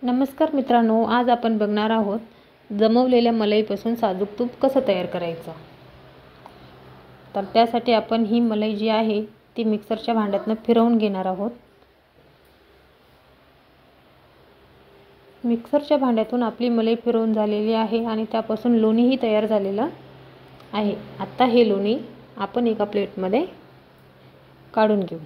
नमस्कार मित्रांनो, आज आपण बघणार आहोत जमवलेल्या मलईपासून साजूक तूप कसं तयार करायचं। तर त्यासाठी आपण ही मलई जी आहे ती मिक्सरच्या भांड्यातून फिरवून घेणार आहोत। मिक्सरच्या भांड्यातून आपली मलई फिरवून झालेली आहे आणि त्यापासून लोणीही तयार झालेलं आहे। आता हे लोणी आपण एका प्लेटमध्ये काढून घेऊ।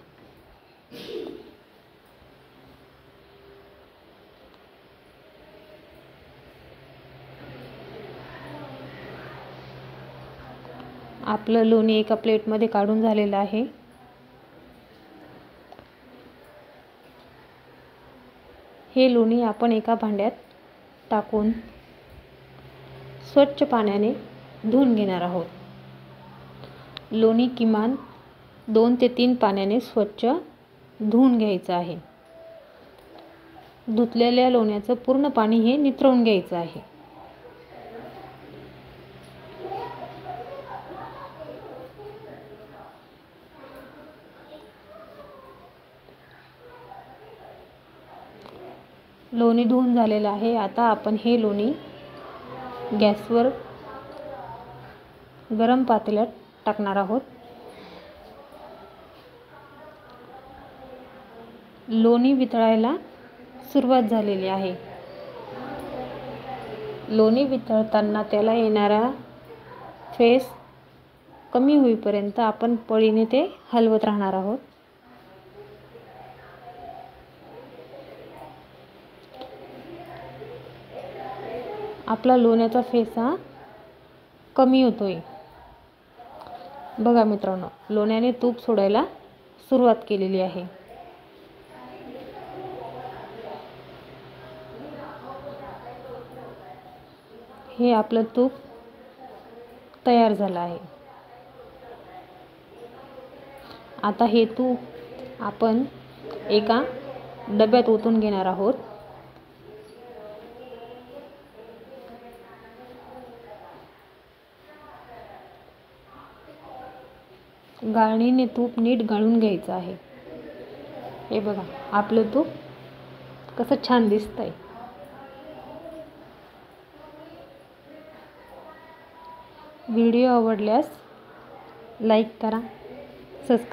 आपलं लोणी एका प्लेटमध्ये काढून झालेलं आहे। हे लोणी आपण एका भांड्यात टाकून स्वच्छ पाण्याने धुवून घेणार आहोत। लोणी किमान 2 ते 3 पाण्याने स्वच्छ धुवून घ्यायचं आहे। धुतलेल्या लोण्याचं पूर्ण पाणी हे निथळून घ्यायचं आहे। लोणी धुवून झालेलं आहे। आता आपण हे लोणी गॅसवर गरम पातेल्यात टाकणार आहोत। लोणी वितळायला सुरुवात झालेली आहे। लोणी वितळताना त्याला येणारा फेस कमी होईपर्यंत आपण पळीने ते हलवत राहणार आहोत। आपला लोण्याचा फेस हा कमी होतोय। बघा मित्रांनो, लोण्याने तूप सोडायला सुरुवात केलेली आहे। हे आपलं तूप तयार झालं आहे। आता हे तूप आपण एका डब्यात ओतून घेणार आहोत। गाळणीने तूप नीट गाळून घ्यायचं आहे। हे बघा, आपलं तूप कसं छान दिसतंय। व्हिडिओ आवडल्यास लाईक करा, सबस्क्राईब